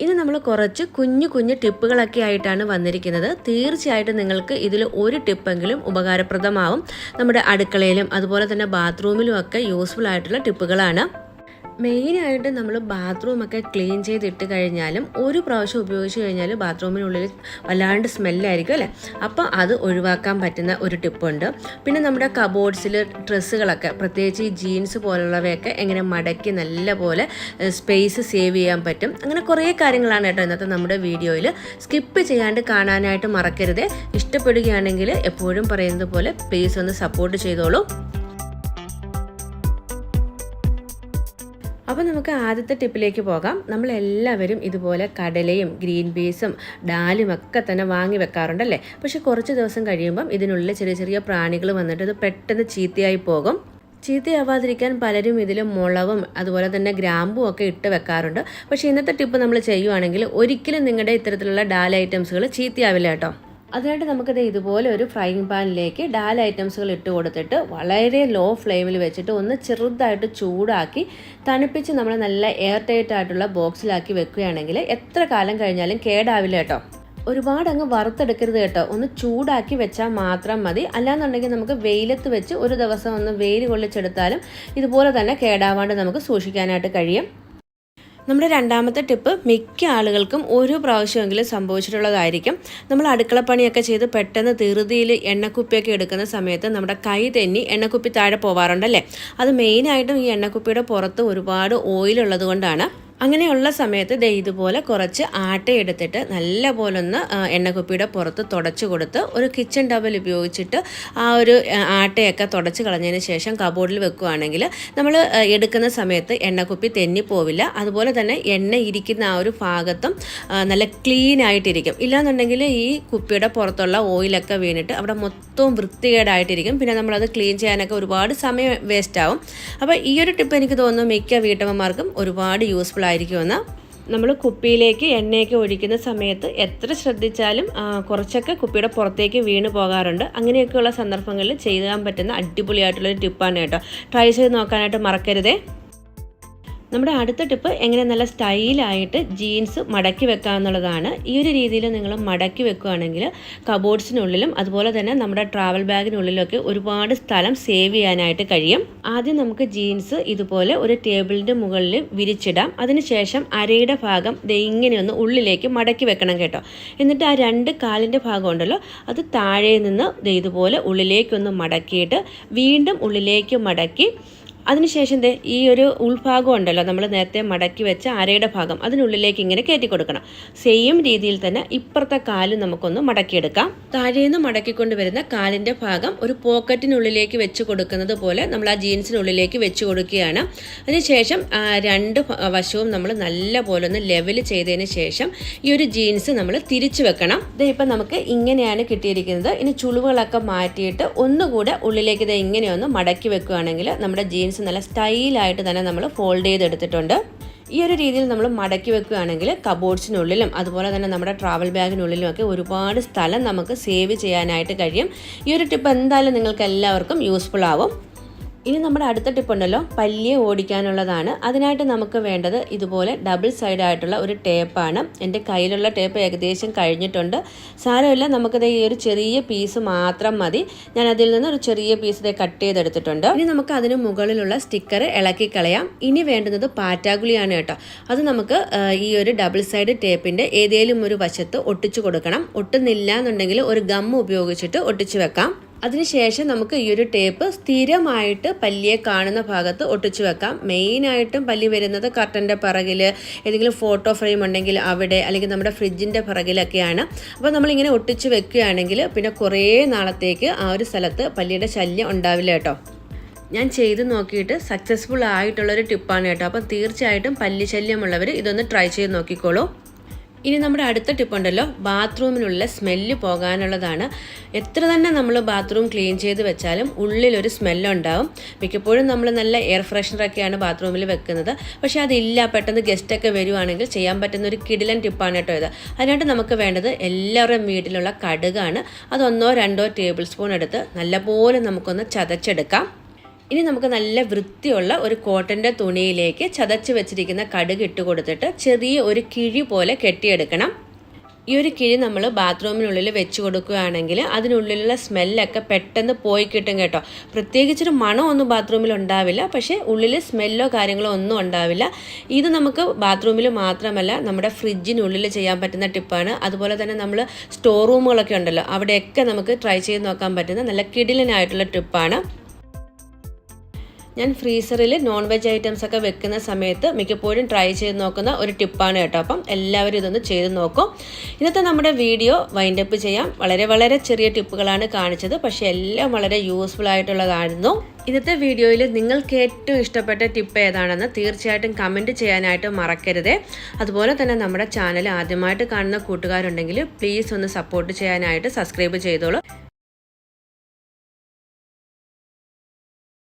ഇനി നമ്മൾ കുറച്ച് കുഞ്ഞു കുഞ്ഞു ടിപ്പുകളൊക്കെ ആയിട്ടാണ് വന്നിരിക്കുന്നത്. തീർച്ചയായിട്ടും നിങ്ങൾക്ക് ഇതിൽ ഒരു ടിപ്പെങ്കിലും ഉപകാരപ്രദമാവും. നമ്മുടെ അടുക്കളയിലും അതുപോലെ തന്നെ ബാത്റൂമിലും ഒക്കെ യൂസ്ഫുൾ ആയിട്ടുള്ള ടിപ്പുകളാണ്. മെയിനായിട്ട് നമ്മൾ ബാത്റൂമൊക്കെ ക്ലീൻ ചെയ്തിട്ട് കഴിഞ്ഞാലും ഒരു പ്രാവശ്യം ഉപയോഗിച്ച് കഴിഞ്ഞാൽ ബാത്റൂമിനുള്ളിൽ വല്ലാണ്ട് സ്മെല്ലായിരിക്കും അല്ലേ. അപ്പോൾ അത് ഒഴിവാക്കാൻ പറ്റുന്ന ഒരു ടിപ്പുണ്ട്. പിന്നെ നമ്മുടെ കബോർഡ്സിൽ ഡ്രസ്സുകളൊക്കെ, പ്രത്യേകിച്ച് ഈ ജീൻസ് പോലുള്ളവയൊക്കെ എങ്ങനെ മടക്കി നല്ല പോലെ സ്പേസ് സേവ് ചെയ്യാൻ പറ്റും. അങ്ങനെ കുറേ കാര്യങ്ങളാണ് കേട്ടോ ഇന്നത്തെ നമ്മുടെ വീഡിയോയിൽ. സ്കിപ്പ് ചെയ്യാണ്ട് കാണാനായിട്ട് മറക്കരുത്. ഇഷ്ടപ്പെടുകയാണെങ്കിൽ എപ്പോഴും പറയുന്നത് പോലെ പ്ലീസ് ഒന്ന് സപ്പോർട്ട് ചെയ്തോളൂ. അപ്പോൾ നമുക്ക് ആദ്യത്തെ ടിപ്പിലേക്ക് പോകാം. നമ്മളെല്ലാവരും ഇതുപോലെ കടലയും ഗ്രീൻ പീസും ഡാലും ഒക്കെ തന്നെ വാങ്ങി വെക്കാറുണ്ടല്ലേ. പക്ഷെ കുറച്ച് ദിവസം കഴിയുമ്പം ഇതിനുള്ളിൽ ചെറിയ ചെറിയ പ്രാണികൾ വന്നിട്ട് ഇത് പെട്ടെന്ന് ചീത്തയായി പോകും. ചീത്തയാവാതിരിക്കാൻ പലരും ഇതിൽ മുളകും അതുപോലെ തന്നെ ഗ്രാമ്പും ഒക്കെ ഇട്ട് വെക്കാറുണ്ട്. പക്ഷേ ഇന്നത്തെ ടിപ്പ് നമ്മൾ ചെയ്യുവാണെങ്കിൽ ഒരിക്കലും നിങ്ങളുടെ ഇത്തരത്തിലുള്ള ഡാൽ ഐറ്റംസുകൾ ചീത്തയാവില്ല കേട്ടോ. അതിനായിട്ട് നമുക്കത് ഇതുപോലെ ഒരു ഫ്രൈയിങ് പാനിലേക്ക് ഡാൽ ഐറ്റംസുകൾ ഇട്ട് കൊടുത്തിട്ട് വളരെ ലോ ഫ്ലെയിമിൽ വെച്ചിട്ട് ഒന്ന് ചെറുതായിട്ട് ചൂടാക്കി തണുപ്പിച്ച് നമ്മൾ നല്ല എയർ ടൈറ്റ് ആയിട്ടുള്ള ബോക്സിലാക്കി വെക്കുകയാണെങ്കിൽ എത്ര കാലം കഴിഞ്ഞാലും കേടാവില്ല കേട്ടോ. ഒരുപാട് അങ്ങ് വറുത്തെടുക്കരുത് കേട്ടോ. ഒന്ന് ചൂടാക്കി വെച്ചാൽ മാത്രം മതി. അല്ലാന്നുണ്ടെങ്കിൽ നമുക്ക് വെയിലത്ത് വെച്ച് ഒരു ദിവസം ഒന്ന് വെയിൽ കൊള്ളിച്ചെടുത്താലും ഇതുപോലെ തന്നെ കേടാവാണ്ട് നമുക്ക് സൂക്ഷിക്കാനായിട്ട് കഴിയും. നമ്മുടെ രണ്ടാമത്തെ ടിപ്പ് മിക്ക ആളുകൾക്കും ഒരു പ്രാവശ്യമെങ്കിലും സംഭവിച്ചിട്ടുള്ളതായിരിക്കും. നമ്മൾ അടുക്കളപ്പണിയൊക്കെ ചെയ്ത് പെട്ടെന്ന് ധൃതിയിൽ എണ്ണക്കുപ്പിയൊക്കെ എടുക്കുന്ന സമയത്ത് നമ്മുടെ കൈ തെന്നി എണ്ണക്കുപ്പി താഴെ പോവാറുണ്ടല്ലേ. അത് മെയിനായിട്ടും ഈ എണ്ണക്കുപ്പിയുടെ പുറത്ത് ഒരുപാട് ഓയിലുള്ളത് കൊണ്ടാണ്. അങ്ങനെയുള്ള സമയത്ത് ഇതുപോലെ കുറച്ച് ആട്ട എടുത്തിട്ട് നല്ല പോലെ ഒന്ന് എണ്ണക്കുപ്പിയുടെ പുറത്ത് തുടച്ച് കൊടുത്ത് ഒരു കിച്ചൺ ടവൽ ഉപയോഗിച്ചിട്ട് ആ ഒരു ആട്ടയൊക്കെ തുടച്ച് കളഞ്ഞതിന് ശേഷം കബോർഡിൽ വെക്കുകയാണെങ്കിൽ നമ്മൾ എടുക്കുന്ന സമയത്ത് എണ്ണക്കുപ്പി തെന്നിപ്പോവില്ല. അതുപോലെ തന്നെ എണ്ണ ഇരിക്കുന്ന ആ ഒരു ഭാഗത്തും നല്ല ക്ലീൻ ആയിട്ടിരിക്കും. ഇല്ലാന്നുണ്ടെങ്കിൽ ഈ കുപ്പിയുടെ പുറത്തുള്ള ഓയിലൊക്കെ വീണിട്ട് അവിടെ മൊത്തവും വൃത്തികേടായിട്ടിരിക്കും. പിന്നെ നമ്മളത് ക്ലീൻ ചെയ്യാനൊക്കെ ഒരുപാട് സമയം വേസ്റ്റ് ആവും. അപ്പോൾ ഈ ഒരു ടിപ്പ് എനിക്ക് തോന്നുന്നു മിക്ക വീട്ടമ്മമാർക്കും ഒരുപാട് യൂസ്ഫുൾ ആയിരിക്കുമെന്ന്. നമ്മൾ കുപ്പിയിലേക്ക് എണ്ണയൊക്കെ ഒഴിക്കുന്ന സമയത്ത് എത്ര ശ്രദ്ധിച്ചാലും കുറച്ചൊക്കെ കുപ്പിയുടെ പുറത്തേക്ക് വീണ് പോകാറുണ്ട്. അങ്ങനെയൊക്കെയുള്ള സന്ദർഭങ്ങളിൽ ചെയ്യാൻ പറ്റുന്ന അടിപൊളിയായിട്ടുള്ളൊരു ടിപ്പാണ് കേട്ടോ. ട്രൈ ചെയ്ത് നോക്കാനായിട്ട് മറക്കരുതേ. നമ്മുടെ അടുത്ത ടിപ്പ് എങ്ങനെ നല്ല സ്റ്റൈലായിട്ട് ജീൻസ് മടക്കി വെക്കുക എന്നുള്ളതാണ്. ഈ ഒരു രീതിയിൽ നിങ്ങൾ മടക്കി വെക്കുകയാണെങ്കിൽ കബോർഡ്സിനുള്ളിലും അതുപോലെ തന്നെ നമ്മുടെ ട്രാവൽ ബാഗിനുള്ളിലൊക്കെ ഒരുപാട് സ്ഥലം സേവ് ചെയ്യാനായിട്ട് കഴിയും. ആദ്യം നമുക്ക് ജീൻസ് ഇതുപോലെ ഒരു ടേബിളിൻ്റെ മുകളിൽ വിരിച്ചിടാം. അതിനുശേഷം അരയുടെ ഭാഗം ഇങ്ങനെയൊന്ന് ഉള്ളിലേക്ക് മടക്കി വെക്കണം കേട്ടോ. എന്നിട്ട് ആ രണ്ട് കാലിൻ്റെ ഭാഗം ഉണ്ടല്ലോ അത് താഴെ നിന്ന് ഇതുപോലെ ഉള്ളിലേക്കൊന്ന് മടക്കിയിട്ട് വീണ്ടും ഉള്ളിലേക്ക് മടക്കി അതിനുശേഷം ഈ ഒരു ഉൾഭാഗം ഉണ്ടല്ലോ നമ്മൾ നേരത്തെ മടക്കി വെച്ച അരയുടെ ഭാഗം അതിനുള്ളിലേക്ക് ഇങ്ങനെ കയറ്റി കൊടുക്കണം. സെയിം രീതിയിൽ തന്നെ ഇപ്പുറത്തെ കാല് നമുക്കൊന്ന് മടക്കിയെടുക്കാം. താഴേന്ന് മടക്കിക്കൊണ്ട് വരുന്ന കാലിൻ്റെ ഭാഗം ഒരു പോക്കറ്റിനുള്ളിലേക്ക് വെച്ച് കൊടുക്കുന്നത് പോലെ നമ്മൾ ആ ജീൻസിനുള്ളിലേക്ക് വെച്ച് കൊടുക്കുകയാണ്. അതിനുശേഷം രണ്ട് വശവും നമ്മൾ നല്ല പോലെ ഒന്ന് ലെവൽ ചെയ്തതിന് ശേഷം ഈ ഒരു ജീൻസ് നമ്മൾ തിരിച്ചു വെക്കണം. ഇപ്പം നമുക്ക് ഇങ്ങനെയാണ് കിട്ടിയിരിക്കുന്നത്. ഇനി ചുളിവുകളൊക്കെ മാറ്റിയിട്ട് ഒന്നുകൂടെ ഉള്ളിലേക്ക് ഇങ്ങനെയൊന്ന് മടക്കി വെക്കുകയാണെങ്കിൽ നമ്മുടെ ജീൻസ് നല്ല സ്റ്റൈലായിട്ട് തന്നെ നമ്മൾ ഫോൾഡ് ചെയ്തെടുത്തിട്ടുണ്ട്. ഈ ഒരു രീതിയിൽ നമ്മൾ മടക്കി വെക്കുകയാണെങ്കിൽ കബോർഡ്സിനുള്ളിലും അതുപോലെ തന്നെ നമ്മുടെ ട്രാവൽ ബാഗിനുള്ളിലും ഒക്കെ ഒരുപാട് സ്ഥലം നമുക്ക് സേവ് ചെയ്യാനായിട്ട് കഴിയും. ഈ ഒരു ടിപ്പ് എന്തായാലും നിങ്ങൾക്ക് എല്ലാവർക്കും യൂസ്ഫുൾ ആവും. ഇനി നമ്മുടെ അടുത്ത ടിപ്പുണ്ടല്ലോ പല്ലിയെ ഓടിക്കാനുള്ളതാണ്. അതിനായിട്ട് നമുക്ക് വേണ്ടത് ഇതുപോലെ ഡബിൾ സൈഡ് ആയിട്ടുള്ള ഒരു ടേപ്പാണ്. എൻ്റെ കയ്യിലുള്ള ടേപ്പ് ഏകദേശം കഴിഞ്ഞിട്ടുണ്ട്. സാരമില്ല, നമുക്കത് ഈ ഒരു ചെറിയ പീസ് മാത്രം മതി. ഞാൻ അതിൽ നിന്ന് ഒരു ചെറിയ പീസ് കട്ട് ചെയ്തെടുത്തിട്ടുണ്ട്. ഇനി നമുക്ക് അതിന് മുകളിലുള്ള സ്റ്റിക്കർ ഇളക്കി കളയാം. ഇനി വേണ്ടുന്നത് പാറ്റാഗുളിയാണ് കേട്ടോ. അത് നമുക്ക് ഈ ഒരു ഡബിൾ സൈഡ് ടേപ്പിൻ്റെ ഏതെങ്കിലും ഒരു വശത്ത് ഒട്ടിച്ചു കൊടുക്കണം. ഒട്ടുന്നില്ല എന്നുണ്ടെങ്കിൽ ഒരു ഗം ഉപയോഗിച്ചിട്ട് ഒട്ടിച്ചു വെക്കാം. അതിനുശേഷം നമുക്ക് ഈ ഒരു ടേപ്പ് സ്ഥിരമായിട്ട് പല്ലിയെ കാണുന്ന ഭാഗത്ത് ഒട്ടിച്ചു വെക്കാം. മെയിനായിട്ടും പല്ലി വരുന്നത് കർട്ടൻ്റെ പിറകിൽ, ഏതെങ്കിലും ഫോട്ടോ ഫ്രെയിം ഉണ്ടെങ്കിൽ അവിടെ, അല്ലെങ്കിൽ നമ്മുടെ ഫ്രിഡ്ജിൻ്റെ പിറകിലൊക്കെയാണ്. അപ്പോൾ നമ്മളിങ്ങനെ ഒട്ടിച്ചു വെക്കുകയാണെങ്കിൽ പിന്നെ കുറേ നാളത്തേക്ക് ആ ഒരു സ്ഥലത്ത് പല്ലിയുടെ ശല്യം ഉണ്ടാവില്ല കേട്ടോ. ഞാൻ ചെയ്ത് നോക്കിയിട്ട് സക്സസ്ഫുൾ ആയിട്ടുള്ളൊരു ടിപ്പാണ് കേട്ടോ. അപ്പം തീർച്ചയായിട്ടും പല്ലി ശല്യമുള്ളവർ ഇതൊന്ന് ട്രൈ ചെയ്ത് നോക്കിക്കോളൂ. ഇനി നമ്മുടെ അടുത്ത ടിപ്പുണ്ടല്ലോ ബാത്റൂമിനുള്ള സ്മെല്ല് പോകാനുള്ളതാണ്. എത്ര തന്നെ നമ്മൾ ബാത്റൂം ക്ലീൻ ചെയ്ത് വെച്ചാലും ഉള്ളിലൊരു സ്മെല്ലുണ്ടാവും. മിക്കപ്പോഴും നമ്മൾ നല്ല എയർ ഫ്രഷ്നറൊക്കെയാണ് ബാത്റൂമിൽ വെക്കുന്നത്. പക്ഷേ അതില്ല, പെട്ടെന്ന് ഗസ്റ്റൊക്കെ വരുവാണെങ്കിൽ ചെയ്യാൻ പറ്റുന്ന ഒരു കിടിലൻ ടിപ്പാണ് കേട്ടോ ഇത്. അതിനായിട്ട് നമുക്ക് വേണ്ടത് എല്ലാവരുടെയും വീട്ടിലുള്ള കടുകാണ്. അത് 1-2 ടേബിൾ സ്പൂൺ എടുത്ത് നല്ലപോലെ നമുക്കൊന്ന് ചതച്ചെടുക്കാം. ഇനി നമുക്ക് നല്ല വൃത്തിയുള്ള ഒരു കോട്ടൻ്റെ തുണിയിലേക്ക് ചതച്ച് വെച്ചിരിക്കുന്ന കടുക് ഇട്ട് കൊടുത്തിട്ട് ചെറിയ ഒരു കിഴി പോലെ കെട്ടിയെടുക്കണം. ഈ ഒരു കിഴി നമ്മൾ ബാത്റൂമിനുള്ളിൽ വെച്ച് കൊടുക്കുകയാണെങ്കിൽ അതിനുള്ളിലുള്ള സ്മെല്ലൊക്കെ പെട്ടെന്ന് പോയി കിട്ടും കേട്ടോ. പ്രത്യേകിച്ചൊരു മണമൊന്നും ബാത്റൂമിൽ ഉണ്ടാവില്ല, പക്ഷേ ഉള്ളിൽ സ്മെല്ലോ കാര്യങ്ങളോ ഒന്നും ഉണ്ടാവില്ല. ഇത് നമുക്ക് ബാത്റൂമിൽ മാത്രമല്ല നമ്മുടെ ഫ്രിഡ്ജിനുള്ളിൽ ചെയ്യാൻ പറ്റുന്ന ടിപ്പാണ്. അതുപോലെ തന്നെ നമ്മൾ സ്റ്റോർ റൂമുകളൊക്കെ ഉണ്ടല്ലോ, അവിടെയൊക്കെ നമുക്ക് ട്രൈ ചെയ്ത് നോക്കാൻ പറ്റുന്ന നല്ല കിടിലനായിട്ടുള്ള ടിപ്പാണ്. ഞാൻ ഫ്രീസറിൽ നോൺ വെജ് ഐറ്റംസ് ഒക്കെ വെക്കുന്ന സമയത്ത് മിക്കപ്പോഴും ട്രൈ ചെയ്ത് നോക്കുന്ന ഒരു ടിപ്പാണ് കേട്ടോ. അപ്പം എല്ലാവരും ഇതൊന്ന് ചെയ്ത് നോക്കും. ഇന്നത്തെ നമ്മുടെ വീഡിയോ വൈൻഡപ്പ് ചെയ്യാം. വളരെ ചെറിയ ടിപ്പുകളാണ് കാണിച്ചത്, പക്ഷേ എല്ലാം വളരെ യൂസ്ഫുൾ ആയിട്ടുള്ളതായിരുന്നു. ഇന്നത്തെ വീഡിയോയിൽ നിങ്ങൾക്ക് ഏറ്റവും ഇഷ്ടപ്പെട്ട ടിപ്പ് ഏതാണെന്ന് തീർച്ചയായിട്ടും കമൻറ്റ് ചെയ്യാനായിട്ട് മറക്കരുത്. അതുപോലെ തന്നെ നമ്മുടെ ചാനൽ ആദ്യമായിട്ട് കാണുന്ന കൂട്ടുകാരുണ്ടെങ്കിൽ പ്ലീസ് ഒന്ന് സപ്പോർട്ട് ചെയ്യാനായിട്ട് സബ്സ്ക്രൈബ് ചെയ്തോളൂ.